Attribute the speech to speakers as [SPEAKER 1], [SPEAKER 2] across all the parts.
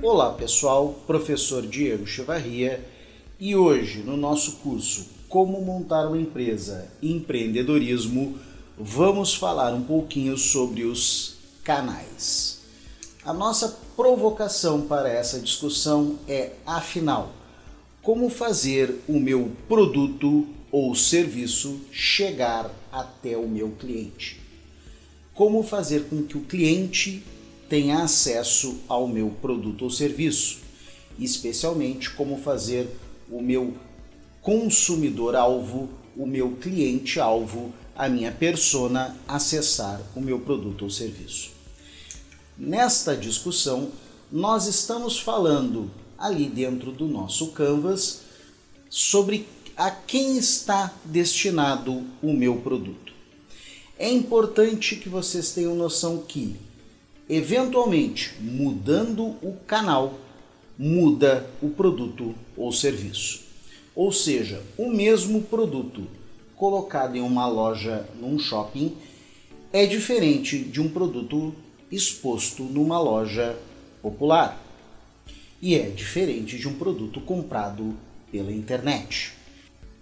[SPEAKER 1] Olá pessoal, professor Diego Chavarria, e hoje no nosso curso Como Montar uma Empresa e Empreendedorismo vamos falar um pouquinho sobre os canais. A nossa provocação para essa discussão é, afinal, como fazer o meu produto ou serviço chegar até o meu cliente? Como fazer com que o cliente tenha acesso ao meu produto ou serviço? Especialmente como fazer o meu consumidor-alvo, o meu cliente-alvo, a minha persona acessar o meu produto ou serviço. Nesta discussão, nós estamos falando ali dentro do nosso Canvas sobre a quem está destinado o meu produto. É importante que vocês tenham noção que, eventualmente, mudando o canal, muda o produto ou serviço. Ou seja, o mesmo produto colocado em uma loja, num shopping, é diferente de um produto exposto numa loja popular. E é diferente de um produto comprado pela internet.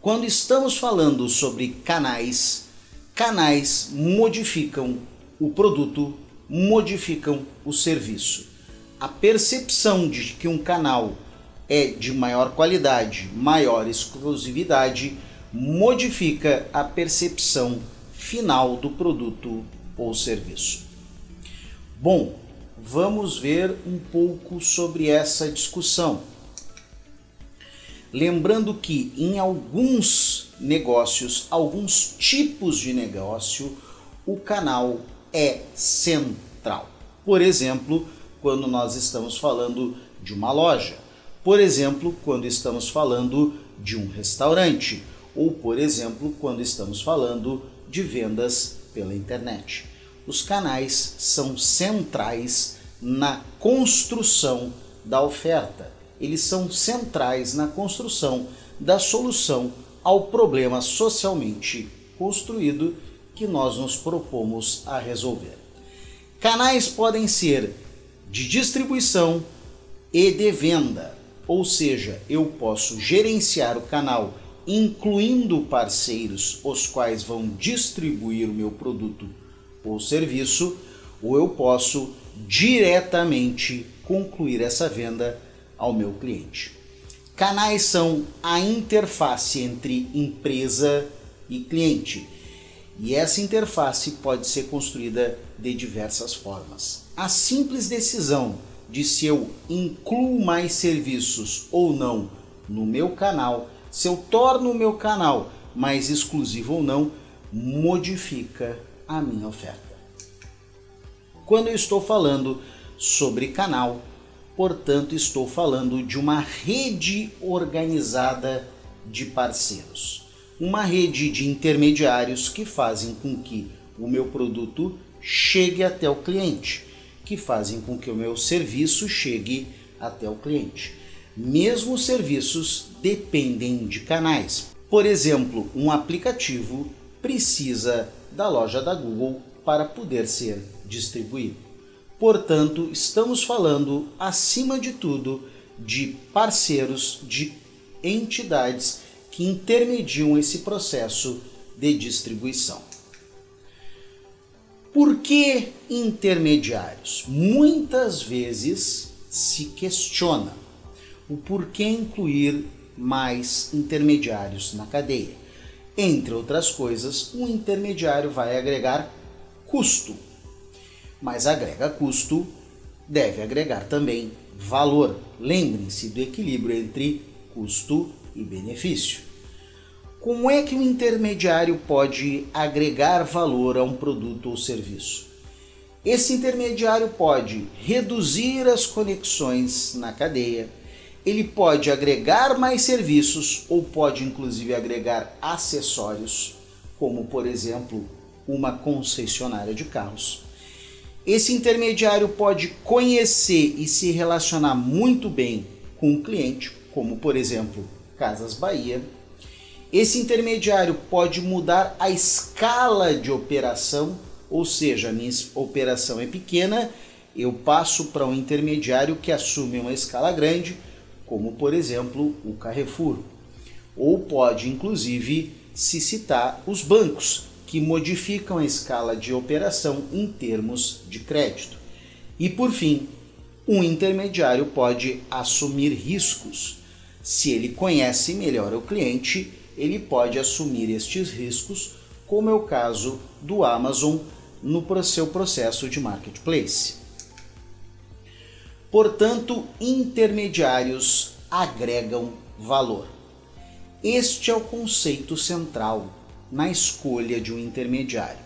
[SPEAKER 1] Quando estamos falando sobre canais, canais modificam o produto, modificam o serviço. A percepção de que um canal é de maior qualidade, maior exclusividade, modifica a percepção final do produto ou serviço. Bom, vamos ver um pouco sobre essa discussão. Lembrando que em alguns negócios, alguns tipos de negócio, o canal é central. Por exemplo, quando nós estamos falando de uma loja. Por exemplo, quando estamos falando de um restaurante. Ou, por exemplo, quando estamos falando de vendas pela internet. Os canais são centrais na construção da oferta. Eles são centrais na construção da solução ao problema socialmente construído que nós nos propomos a resolver. Canais podem ser de distribuição e de venda, ou seja, eu posso gerenciar o canal incluindo parceiros os quais vão distribuir o meu produto ou serviço, ou eu posso diretamente concluir essa venda ao meu cliente. Canais são a interface entre empresa e cliente, e essa interface pode ser construída de diversas formas. A simples decisão de se eu incluo mais serviços ou não no meu canal, se eu torno o meu canal mais exclusivo ou não, modifica a minha oferta. Quando eu estou falando sobre canal, portanto, estou falando de uma rede organizada de parceiros. Uma rede de intermediários que fazem com que o meu produto chegue até o cliente, que fazem com que o meu serviço chegue até o cliente. Mesmo os serviços dependem de canais. Por exemplo, um aplicativo precisa da loja da Google para poder ser distribuído. Portanto, estamos falando, acima de tudo, de parceiros, de entidades que intermediam esse processo de distribuição. Por que intermediários? Muitas vezes se questiona o porquê incluir mais intermediários na cadeia. Entre outras coisas, um intermediário vai agregar custo, mas agrega custo, deve agregar também valor. Lembrem-se do equilíbrio entre custo e benefício. Como é que um intermediário pode agregar valor a um produto ou serviço? Esse intermediário pode reduzir as conexões na cadeia, ele pode agregar mais serviços ou pode inclusive agregar acessórios, como por exemplo uma concessionária de carros. Esse intermediário pode conhecer e se relacionar muito bem com o cliente, como por exemplo Casas Bahia. Esse intermediário pode mudar a escala de operação, ou seja, a minha operação é pequena, eu passo para um intermediário que assume uma escala grande, como por exemplo o Carrefour. Ou pode inclusive se citar os bancos, que modificam a escala de operação em termos de crédito. E por fim, um intermediário pode assumir riscos. Se ele conhece melhor o cliente, ele pode assumir estes riscos, como é o caso do Amazon no seu processo de marketplace. Portanto, intermediários agregam valor. Este é o conceito central na escolha de um intermediário.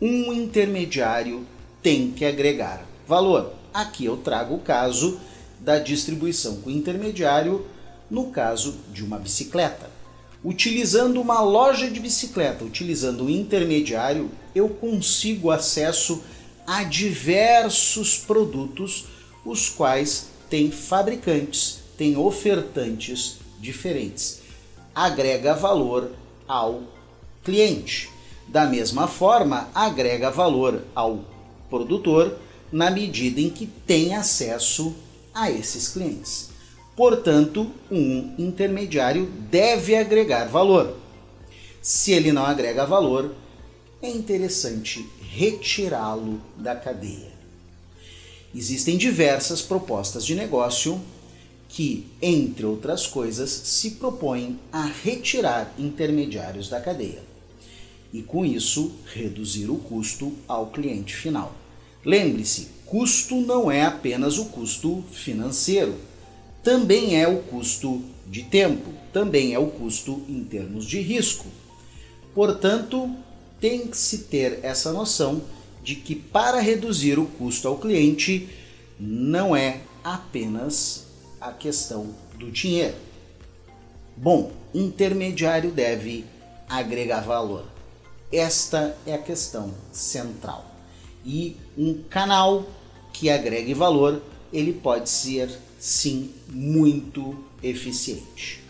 [SPEAKER 1] Um intermediário tem que agregar valor. Aqui eu trago o caso da distribuição com intermediário no caso de uma bicicleta. Utilizando uma loja de bicicleta, utilizando um intermediário, eu consigo acesso a diversos produtos, os quais têm fabricantes, têm ofertantes diferentes. Agrega valor ao cliente. Da mesma forma, agrega valor ao produtor na medida em que tem acesso a esses clientes. Portanto, um intermediário deve agregar valor. Se ele não agrega valor, é interessante retirá-lo da cadeia. Existem diversas propostas de negócio que, entre outras coisas, se propõem a retirar intermediários da cadeia e, com isso, reduzir o custo ao cliente final. Lembre-se, custo não é apenas o custo financeiro, também é o custo de tempo, também é o custo em termos de risco. Portanto, tem que se ter essa noção de que para reduzir o custo ao cliente não é apenas a questão do dinheiro. Bom, intermediário deve agregar valor. Esta é a questão central. E um canal que agregue valor, ele pode ser, sim, muito eficiente.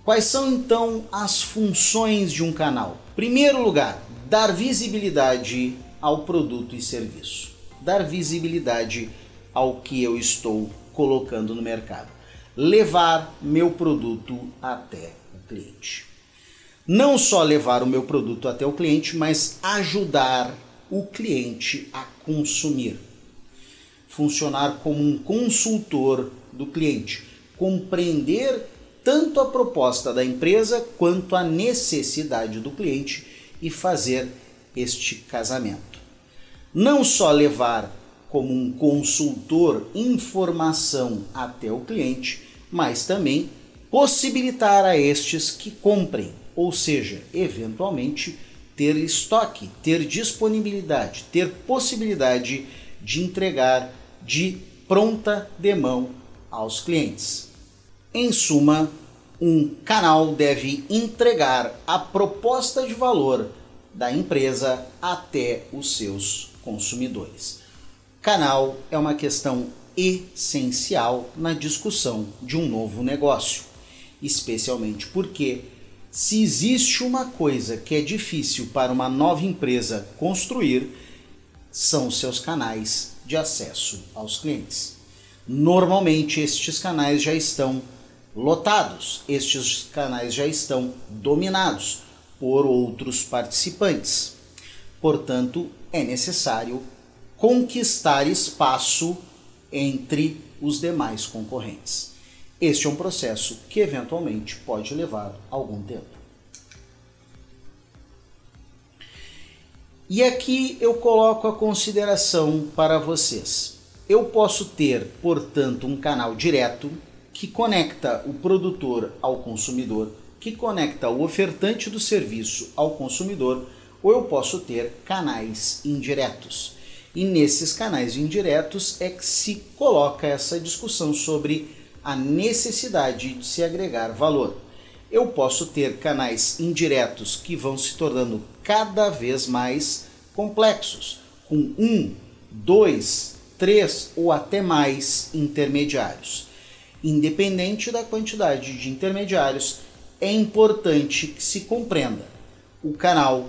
[SPEAKER 1] Quais são, então, as funções de um canal? Primeiro lugar, dar visibilidade ao produto e serviço. Dar visibilidade ao que eu estou colocando no mercado. Levar meu produto até o cliente. Não só levar o meu produto até o cliente, mas ajudar o cliente a consumir. Funcionar como um consultor do cliente. Compreender tanto a proposta da empresa quanto a necessidade do cliente e fazer este casamento. Não só levar como um consultor informação até o cliente, mas também possibilitar a estes que comprem, ou seja, eventualmente ter estoque, ter disponibilidade, ter possibilidade de entregar de pronta demão aos clientes. Em suma, um canal deve entregar a proposta de valor da empresa até os seus consumidores. Canal é uma questão essencial na discussão de um novo negócio, especialmente porque se existe uma coisa que é difícil para uma nova empresa construir, são seus canais de acesso aos clientes. Normalmente estes canais já estão lotados, estes canais já estão dominados por outros participantes. Portanto, é necessário conquistar espaço entre os demais concorrentes. Este é um processo que eventualmente pode levar algum tempo. E aqui eu coloco a consideração para vocês. Eu posso ter, portanto, um canal direto que conecta o produtor ao consumidor, que conecta o ofertante do serviço ao consumidor, ou eu posso ter canais indiretos. E nesses canais indiretos é que se coloca essa discussão sobre a necessidade de se agregar valor. Eu posso ter canais indiretos que vão se tornando cada vez mais complexos, com 1, 2, 3 ou até mais intermediários. Independente da quantidade de intermediários, é importante que se compreenda: o canal,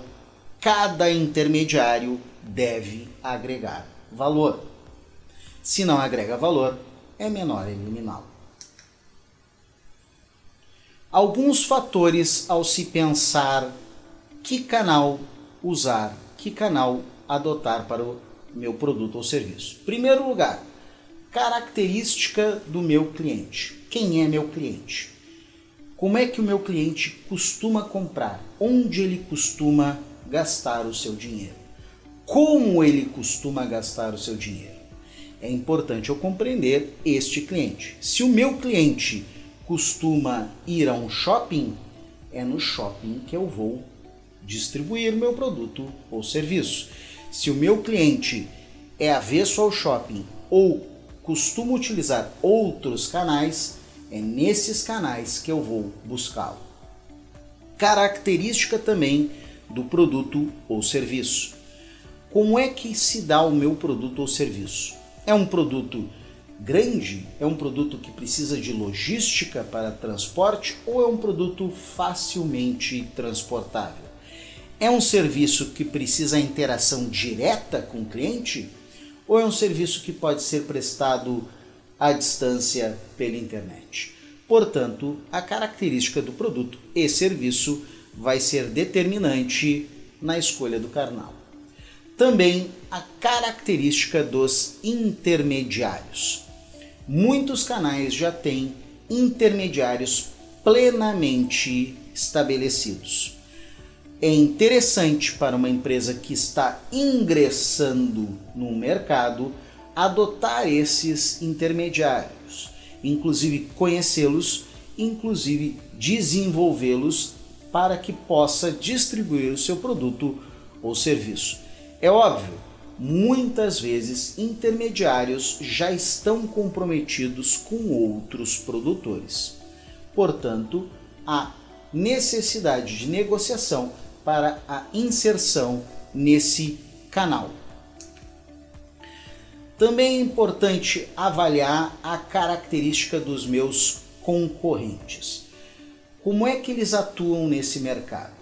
[SPEAKER 1] cada intermediário deve agregar valor. Se não agrega valor, é menor eliminá-lo. Alguns fatores ao se pensar que canal usar, que canal adotar para o meu produto ou serviço. Primeiro lugar, característica do meu cliente. Quem é meu cliente? Como é que o meu cliente costuma comprar? Onde ele costuma gastar o seu dinheiro? Como ele costuma gastar o seu dinheiro? É importante eu compreender este cliente. Se o meu cliente costuma ir a um shopping, é no shopping que eu vou distribuir meu produto ou serviço. Se o meu cliente é avesso ao shopping ou costuma utilizar outros canais, é nesses canais que eu vou buscá-lo. Característica também do produto ou serviço. Como é que se dá o meu produto ou serviço? É um produto grande? É um produto que precisa de logística para transporte ou é um produto facilmente transportável? É um serviço que precisa interação direta com o cliente ou é um serviço que pode ser prestado à distância pela internet? Portanto, a característica do produto e serviço vai ser determinante na escolha do canal. Também a característica dos intermediários. Muitos canais já têm intermediários plenamente estabelecidos. É interessante para uma empresa que está ingressando no mercado adotar esses intermediários, inclusive conhecê-los, inclusive desenvolvê-los para que possa distribuir o seu produto ou serviço. É óbvio, muitas vezes intermediários já estão comprometidos com outros produtores. Portanto, há necessidade de negociação para a inserção nesse canal. Também é importante avaliar a característica dos meus concorrentes. Como é que eles atuam nesse mercado?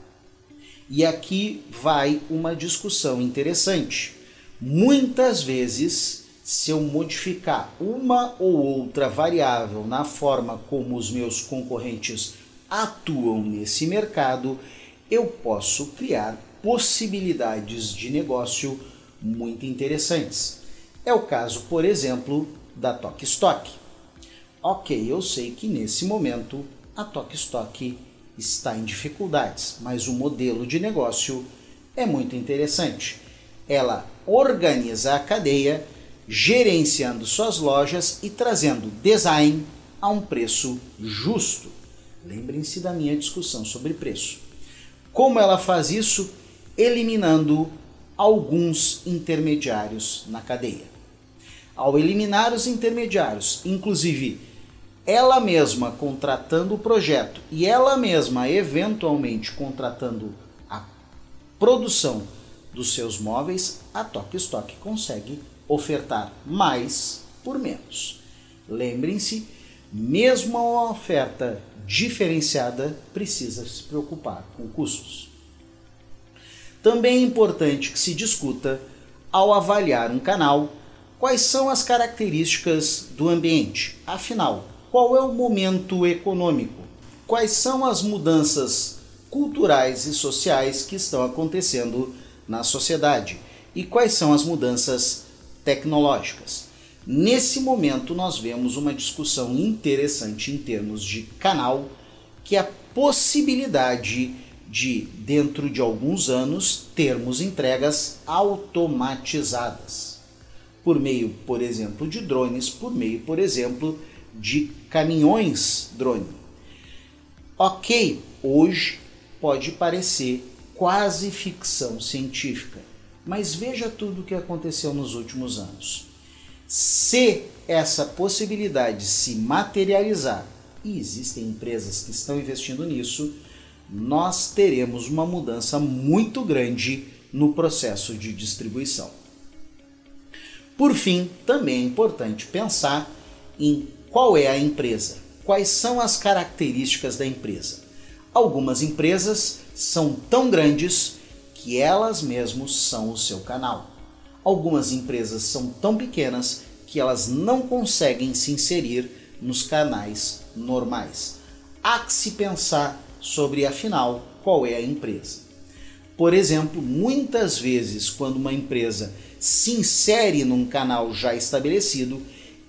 [SPEAKER 1] E aqui vai uma discussão interessante. Muitas vezes, se eu modificar uma ou outra variável na forma como os meus concorrentes atuam nesse mercado, eu posso criar possibilidades de negócio muito interessantes. É o caso, por exemplo, da Tok-Stock. Ok, eu sei que nesse momento a Tok-Stock está em dificuldades, mas o modelo de negócio é muito interessante. Ela organiza a cadeia, gerenciando suas lojas e trazendo design a um preço justo. Lembrem-se da minha discussão sobre preço. Como ela faz isso? Eliminando alguns intermediários na cadeia. Ao eliminar os intermediários, inclusive ela mesma contratando o projeto e ela mesma eventualmente contratando a produção dos seus móveis, a Tok-Stock consegue ofertar mais por menos. Lembrem-se, mesmo uma oferta diferenciada precisa se preocupar com custos. Também é importante que se discuta, ao avaliar um canal, quais são as características do ambiente. Afinal, qual é o momento econômico? Quais são as mudanças culturais e sociais que estão acontecendo na sociedade? E quais são as mudanças tecnológicas? Nesse momento nós vemos uma discussão interessante em termos de canal, que é a possibilidade de, dentro de alguns anos, termos entregas automatizadas. Por meio, por exemplo, de drones, por meio, por exemplo, de caminhões drone. Ok, hoje pode parecer quase ficção científica, mas veja tudo o que aconteceu nos últimos anos. Se essa possibilidade se materializar, e existem empresas que estão investindo nisso, nós teremos uma mudança muito grande no processo de distribuição. Por fim, também é importante pensar em Qual é a empresa? Quais são as características da empresa? Algumas empresas são tão grandes que elas mesmas são o seu canal. Algumas empresas são tão pequenas que elas não conseguem se inserir nos canais normais. Há que se pensar sobre, afinal, qual é a empresa. Por exemplo, muitas vezes, quando uma empresa se insere num canal já estabelecido,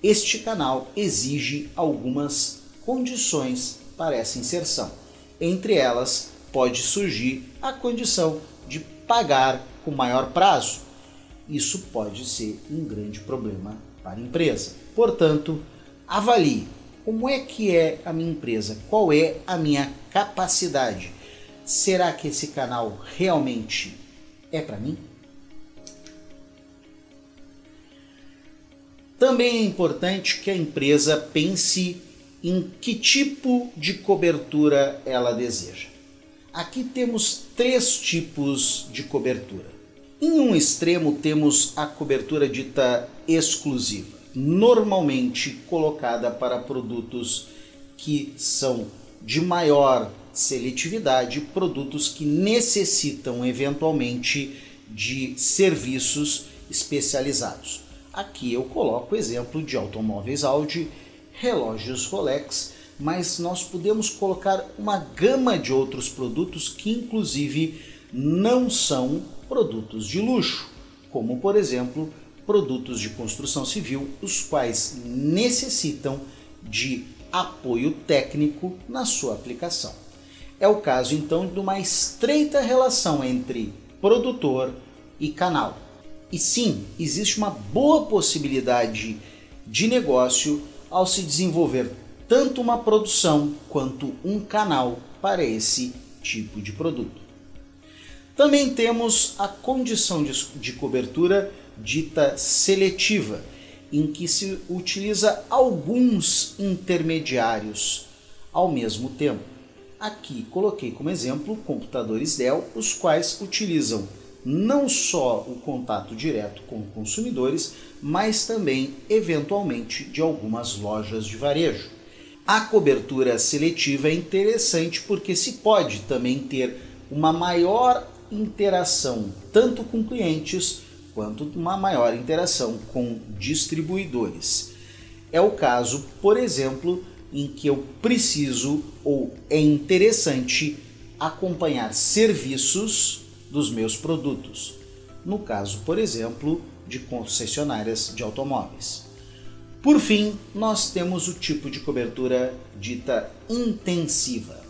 [SPEAKER 1] este canal exige algumas condições para essa inserção. Entre elas, pode surgir a condição de pagar com maior prazo. Isso pode ser um grande problema para a empresa. Portanto, avalie como é que é a minha empresa, qual é a minha capacidade. Será que esse canal realmente é para mim? Também é importante que a empresa pense em que tipo de cobertura ela deseja. Aqui temos 3 tipos de cobertura. Em um extremo temos a cobertura dita exclusiva, normalmente colocada para produtos que são de maior seletividade, produtos que necessitam eventualmente de serviços especializados. Aqui eu coloco o exemplo de automóveis Audi, relógios Rolex, mas nós podemos colocar uma gama de outros produtos que inclusive não são produtos de luxo, como por exemplo produtos de construção civil, os quais necessitam de apoio técnico na sua aplicação. É o caso então de uma estreita relação entre produtor e canal. E sim, existe uma boa possibilidade de negócio ao se desenvolver tanto uma produção quanto um canal para esse tipo de produto. Também temos a condição de cobertura dita seletiva, em que se utiliza alguns intermediários ao mesmo tempo. Aqui coloquei como exemplo computadores Dell, os quais utilizam não só o contato direto com consumidores, mas também eventualmente de algumas lojas de varejo. A cobertura seletiva é interessante porque se pode também ter uma maior interação tanto com clientes quanto uma maior interação com distribuidores. É o caso, por exemplo, em que eu preciso ou é interessante acompanhar serviços dos meus produtos. No caso, por exemplo, de concessionárias de automóveis. Por fim, nós temos o tipo de cobertura dita intensiva.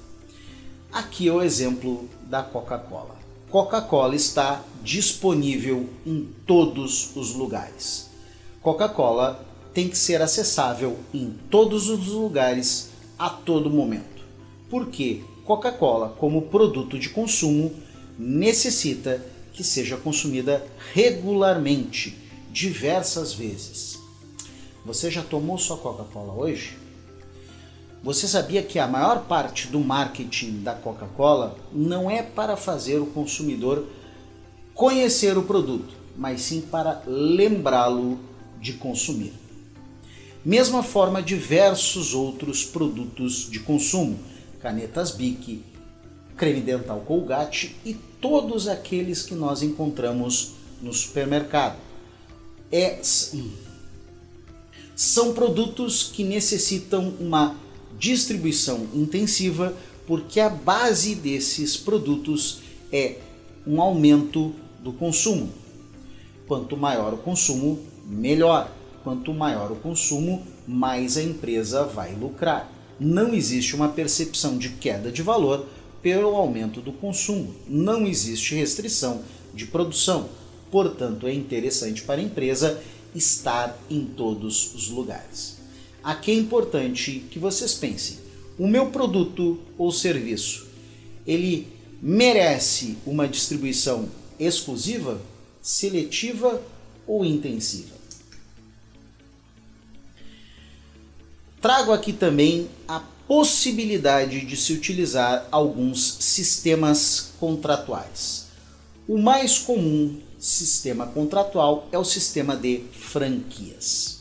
[SPEAKER 1] Aqui é o exemplo da Coca-Cola. Coca-Cola está disponível em todos os lugares. Coca-Cola tem que ser acessável em todos os lugares a todo momento. Porque Coca-Cola, como produto de consumo, necessita que seja consumida regularmente, diversas vezes. Você já tomou sua Coca-Cola hoje? Você sabia que a maior parte do marketing da Coca-Cola não é para fazer o consumidor conhecer o produto, mas sim para lembrá-lo de consumir? Mesma forma, diversos outros produtos de consumo, canetas Bic, creme dental Colgate e todos aqueles que nós encontramos no supermercado. São produtos que necessitam uma distribuição intensiva, porque a base desses produtos é um aumento do consumo. Quanto maior o consumo, melhor. Quanto maior o consumo, mais a empresa vai lucrar. Não existe uma percepção de queda de valor pelo aumento do consumo. Não existe restrição de produção. Portanto, é interessante para a empresa estar em todos os lugares. Aqui é importante que vocês pensem: o meu produto ou serviço, ele merece uma distribuição exclusiva, seletiva ou intensiva? Trago aqui também a possibilidade de se utilizar alguns sistemas contratuais. O mais comum sistema contratual é o sistema de franquias.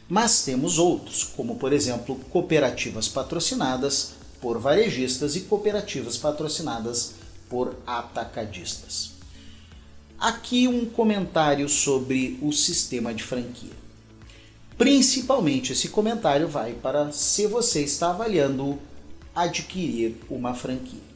[SPEAKER 1] Mas temos outros, como por exemplo cooperativas patrocinadas por varejistas e cooperativas patrocinadas por atacadistas. Aqui um comentário sobre o sistema de franquia. Principalmente esse comentário vai para se você está avaliando adquirir uma franquia.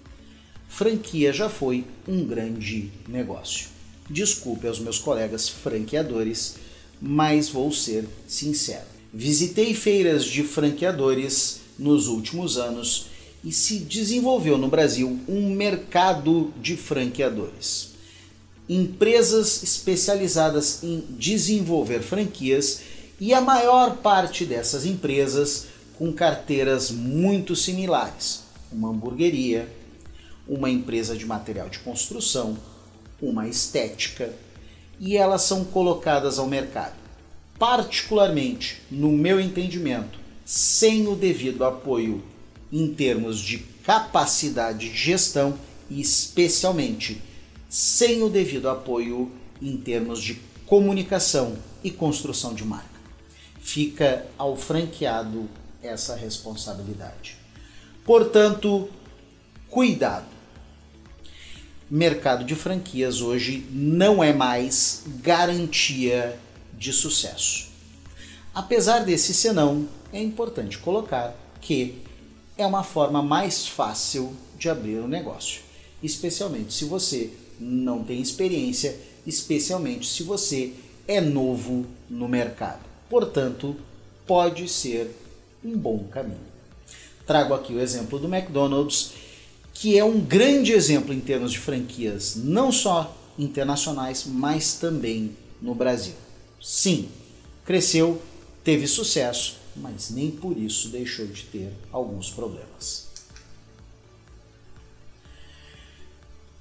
[SPEAKER 1] Franquia já foi um grande negócio. Desculpe aos meus colegas franqueadores, mas vou ser sincero. Visitei feiras de franqueadores nos últimos anos e se desenvolveu no Brasil um mercado de franqueadores. Empresas especializadas em desenvolver franquias e a maior parte dessas empresas com carteiras muito similares. Uma hamburgueria, uma empresa de material de construção, uma estética, e elas são colocadas ao mercado. Particularmente, no meu entendimento, sem o devido apoio em termos de capacidade de gestão e especialmente sem o devido apoio em termos de comunicação e construção de marca. Fica ao franqueado essa responsabilidade. Portanto, cuidado. Mercado de franquias hoje não é mais garantia de sucesso. Apesar desse senão, é importante colocar que é uma forma mais fácil de abrir um negócio, especialmente se você não tem experiência, especialmente se você é novo no mercado. Portanto, pode ser um bom caminho. Trago aqui o exemplo do McDonald's, que é um grande exemplo em termos de franquias, não só internacionais, mas também no Brasil. Sim, cresceu, teve sucesso, mas nem por isso deixou de ter alguns problemas.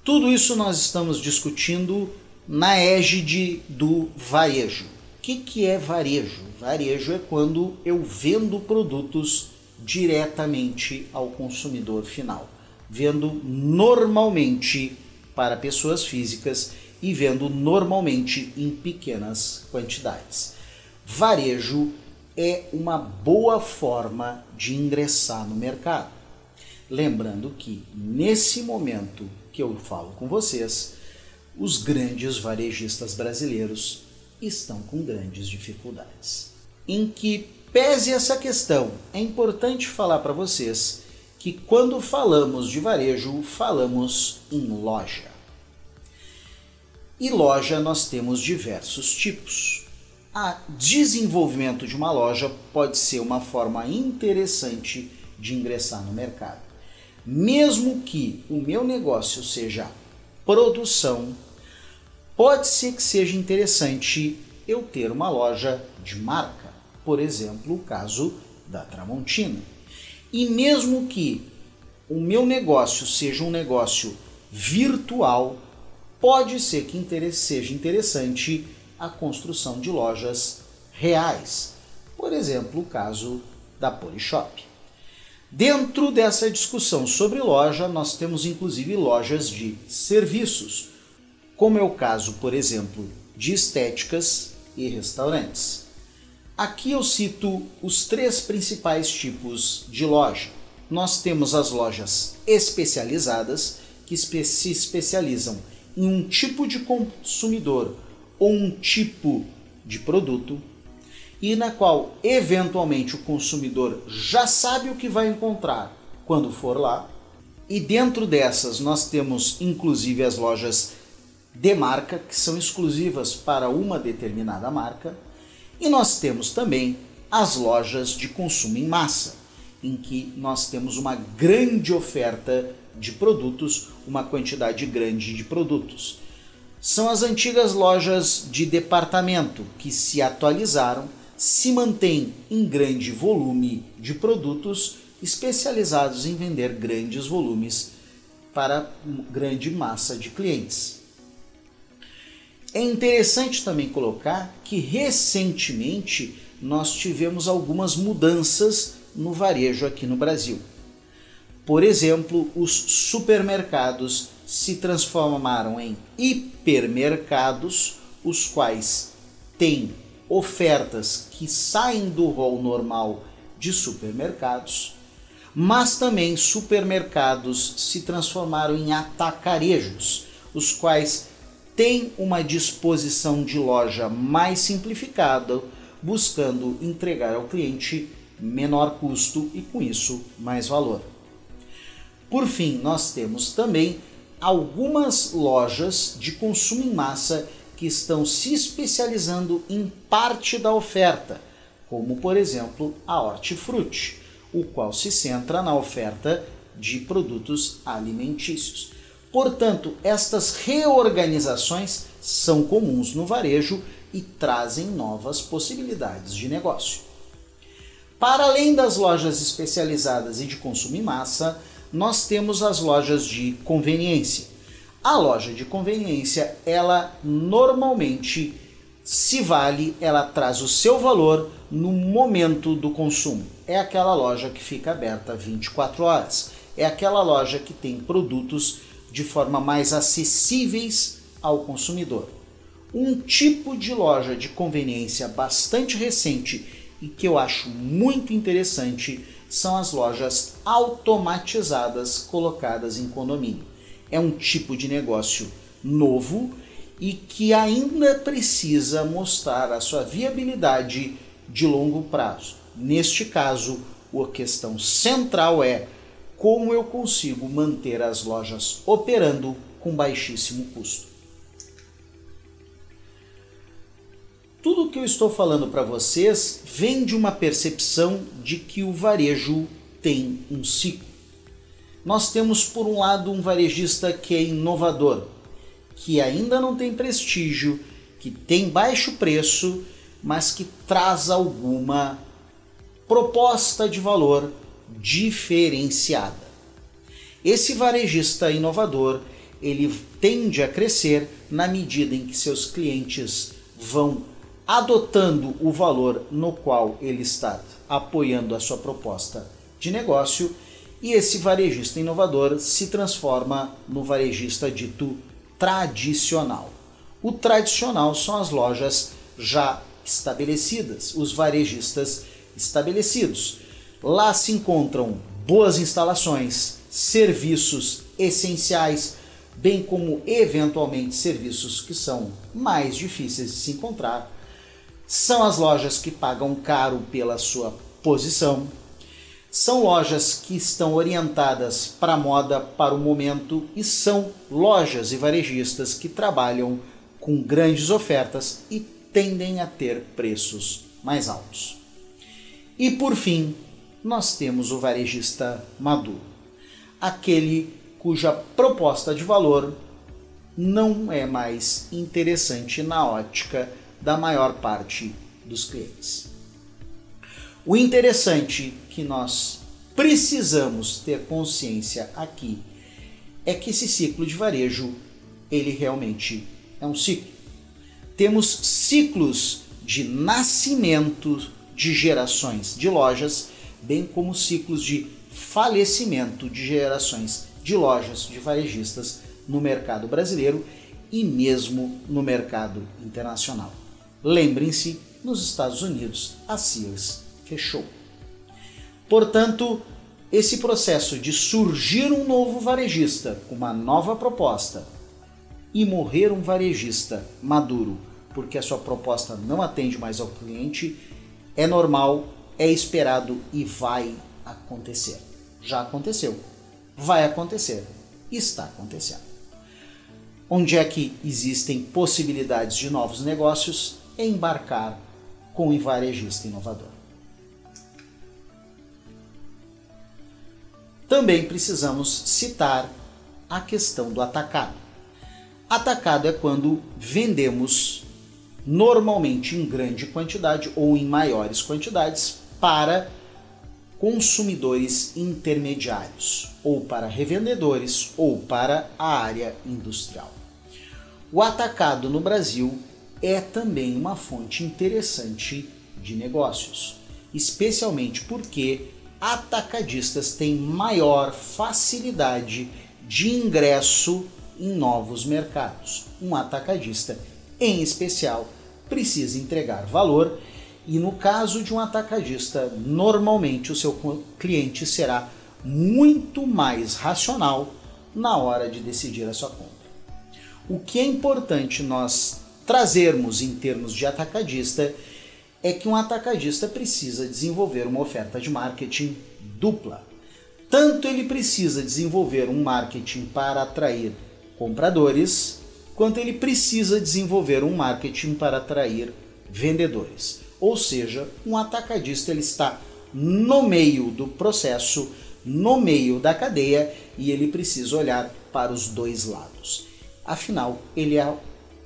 [SPEAKER 1] Tudo isso nós estamos discutindo na égide do varejo. O que é varejo? Varejo é quando eu vendo produtos diretamente ao consumidor final. Vendo normalmente para pessoas físicas e vendo normalmente em pequenas quantidades. Varejo é uma boa forma de ingressar no mercado. Lembrando que nesse momento que eu falo com vocês, os grandes varejistas brasileiros estão com grandes dificuldades. Em que pese essa questão, é importante falar para vocês que quando falamos de varejo, falamos em loja. E loja nós temos diversos tipos. O desenvolvimento de uma loja pode ser uma forma interessante de ingressar no mercado. Mesmo que o meu negócio seja produção, pode ser que seja interessante eu ter uma loja de marca. Por exemplo, o caso da Tramontina. E mesmo que o meu negócio seja um negócio virtual, pode ser que seja interessante a construção de lojas reais. Por exemplo, o caso da Polishop. Dentro dessa discussão sobre loja, nós temos inclusive lojas de serviços, como é o caso, por exemplo, de estéticas e restaurantes. Aqui eu cito os 3 principais tipos de loja. Nós temos as lojas especializadas, que se especializam em um tipo de consumidor ou um tipo de produto, e na qual eventualmente o consumidor já sabe o que vai encontrar quando for lá. E dentro dessas nós temos inclusive as lojas de marca, que são exclusivas para uma determinada marca. E nós temos também as lojas de consumo em massa, em que nós temos uma grande oferta de produtos, uma quantidade grande de produtos. São as antigas lojas de departamento que se atualizaram, se mantêm em grande volume de produtos, especializados em vender grandes volumes para grande massa de clientes. É interessante também colocar que recentemente nós tivemos algumas mudanças no varejo aqui no Brasil. Por exemplo, os supermercados se transformaram em hipermercados, os quais têm ofertas que saem do rol normal de supermercados, mas também supermercados se transformaram em atacarejos, os quais têm uma disposição de loja mais simplificada, buscando entregar ao cliente menor custo e, com isso, mais valor. Por fim, nós temos também algumas lojas de consumo em massa que estão se especializando em parte da oferta, como, por exemplo, a Hortifruti, o qual se centra na oferta de produtos alimentícios. Portanto, estas reorganizações são comuns no varejo e trazem novas possibilidades de negócio. Para além das lojas especializadas e de consumo em massa, nós temos as lojas de conveniência. A loja de conveniência, ela normalmente ela traz o seu valor no momento do consumo. É aquela loja que fica aberta 24 horas. É aquela loja que tem produtos de forma mais acessíveis ao consumidor. Um tipo de loja de conveniência bastante recente e que eu acho muito interessante são as lojas automatizadas colocadas em condomínio. É um tipo de negócio novo e que ainda precisa mostrar a sua viabilidade de longo prazo. Neste caso, a questão central é como eu consigo manter as lojas operando com baixíssimo custo. Tudo o que eu estou falando para vocês vem de uma percepção de que o varejo tem um ciclo. Nós temos, por um lado, um varejista que é inovador, que ainda não tem prestígio, que tem baixo preço, mas que traz alguma proposta de valor diferenciada. Esse varejista inovador, ele tende a crescer na medida em que seus clientes vão adotando o valor no qual ele está apoiando a sua proposta de negócio, e esse varejista inovador se transforma no varejista dito tradicional. O tradicional são as lojas já estabelecidas, os varejistas estabelecidos. Lá se encontram boas instalações, serviços essenciais, bem como eventualmente serviços que são mais difíceis de se encontrar. São as lojas que pagam caro pela sua posição. São lojas que estão orientadas para a moda, para o momento, e são lojas e varejistas que trabalham com grandes ofertas e tendem a ter preços mais altos. E por fim, nós temos o varejista maduro, aquele cuja proposta de valor não é mais interessante na ótica da maior parte dos clientes. O interessante que nós precisamos ter consciência aqui é que esse ciclo de varejo, ele realmente é um ciclo. Temos ciclos de nascimento de gerações de lojas, bem como ciclos de falecimento de gerações de lojas de varejistas no mercado brasileiro e mesmo no mercado internacional. Lembrem-se, nos Estados Unidos a Sears fechou. Portanto, esse processo de surgir um novo varejista com uma nova proposta e morrer um varejista maduro porque a sua proposta não atende mais ao cliente é normal, é esperado e vai acontecer. Já aconteceu, vai acontecer, está acontecendo. Onde é que existem possibilidades de novos negócios? É embarcar com um varejista inovador. Também precisamos citar a questão do atacado. Atacado é quando vendemos normalmente em grande quantidade ou em maiores quantidades para consumidores intermediários, ou para revendedores, ou para a área industrial. O atacado no Brasil é também uma fonte interessante de negócios, especialmente porque atacadistas têm maior facilidade de ingresso em novos mercados. Um atacadista, em especial, precisa entregar valor e no caso de um atacadista, normalmente o seu cliente será muito mais racional na hora de decidir a sua compra. O que é importante nós trazermos em termos de atacadista é que um atacadista precisa desenvolver uma oferta de marketing dupla. Tanto ele precisa desenvolver um marketing para atrair compradores, quanto ele precisa desenvolver um marketing para atrair vendedores. Ou seja, um atacadista ele está no meio do processo, no meio da cadeia, e ele precisa olhar para os dois lados. Afinal, ele é a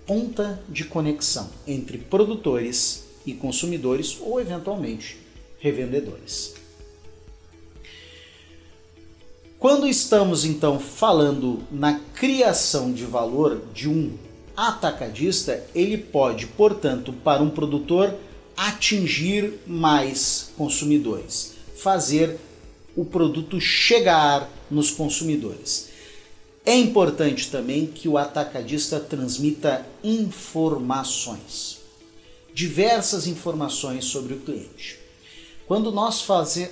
[SPEAKER 1] ponta de conexão entre produtores e consumidores ou, eventualmente, revendedores. Quando estamos, então, falando na criação de valor de um atacadista, ele pode, portanto, para um produtor, atingir mais consumidores, fazer o produto chegar nos consumidores. É importante também que o atacadista transmita informações, diversas informações sobre o cliente. Quando nós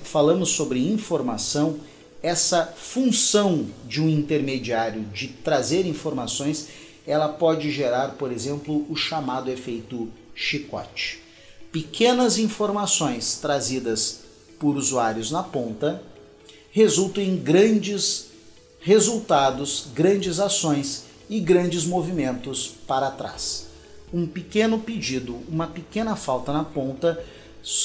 [SPEAKER 1] falamos sobre informação, essa função de um intermediário de trazer informações, ela pode gerar, por exemplo, o chamado efeito chicote. Pequenas informações trazidas por usuários na ponta resultam em grandes resultados, grandes ações e grandes movimentos para trás. Um pequeno pedido, uma pequena falta na ponta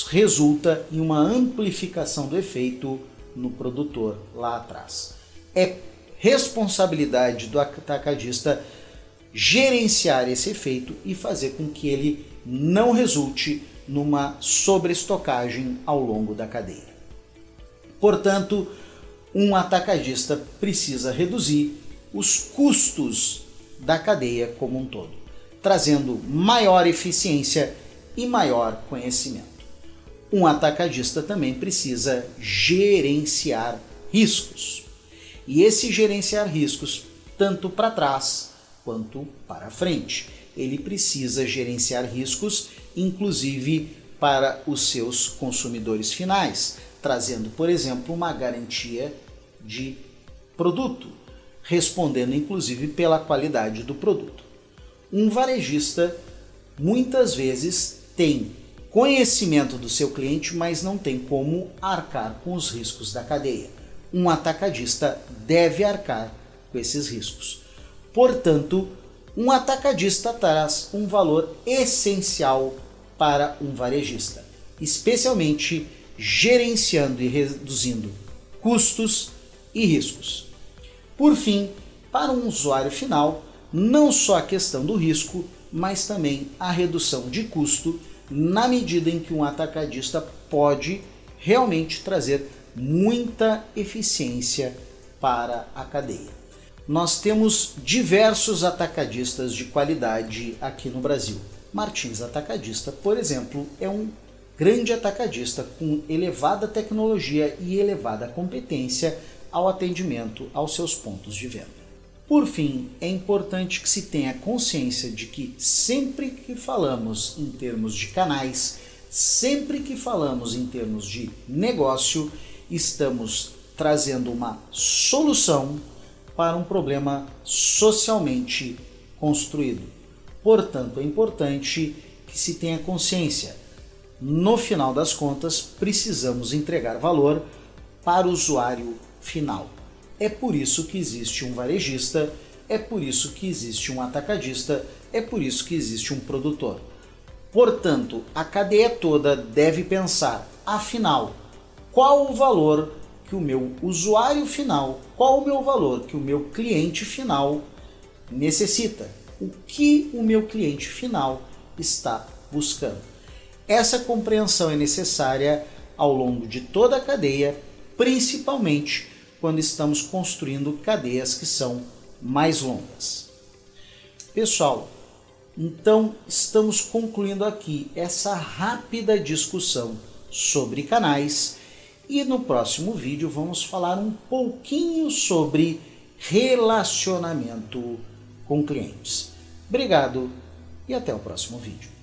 [SPEAKER 1] resulta em uma amplificação do efeito no produtor lá atrás. É responsabilidade do atacadista gerenciar esse efeito e fazer com que ele não resulte numa sobreestocagem ao longo da cadeia. Portanto, um atacadista precisa reduzir os custos da cadeia como um todo, trazendo maior eficiência e maior conhecimento. Um atacadista também precisa gerenciar riscos. E esse gerenciar riscos, tanto para trás quanto para frente. Ele precisa gerenciar riscos, inclusive para os seus consumidores finais, trazendo, por exemplo, uma garantia de produto, respondendo inclusive pela qualidade do produto. Um varejista muitas vezes tem conhecimento do seu cliente, mas não tem como arcar com os riscos da cadeia. Um atacadista deve arcar com esses riscos. Portanto, um atacadista traz um valor essencial para um varejista, especialmente gerenciando e reduzindo custos e riscos. Por fim, para um usuário final, não só a questão do risco, mas também a redução de custo, na medida em que um atacadista pode realmente trazer muita eficiência para a cadeia. Nós temos diversos atacadistas de qualidade aqui no Brasil. Martins Atacadista, por exemplo, é um grande atacadista com elevada tecnologia e elevada competência ao atendimento aos seus pontos de venda. Por fim, é importante que se tenha consciência de que sempre que falamos em termos de canais, sempre que falamos em termos de negócio, estamos trazendo uma solução para um problema socialmente construído. Portanto, é importante que se tenha consciência. No final das contas, precisamos entregar valor para o usuário final. É por isso que existe um varejista, é por isso que existe um atacadista, é por isso que existe um produtor. Portanto, a cadeia toda deve pensar, afinal, qual o valor que o meu usuário final, qual o meu valor que o meu cliente final necessita, o que o meu cliente final está buscando. Essa compreensão é necessária ao longo de toda a cadeia, principalmente quando estamos construindo cadeias que são mais longas. Pessoal, então estamos concluindo aqui essa rápida discussão sobre canais e no próximo vídeo vamos falar um pouquinho sobre relacionamento com clientes. Obrigado e até o próximo vídeo.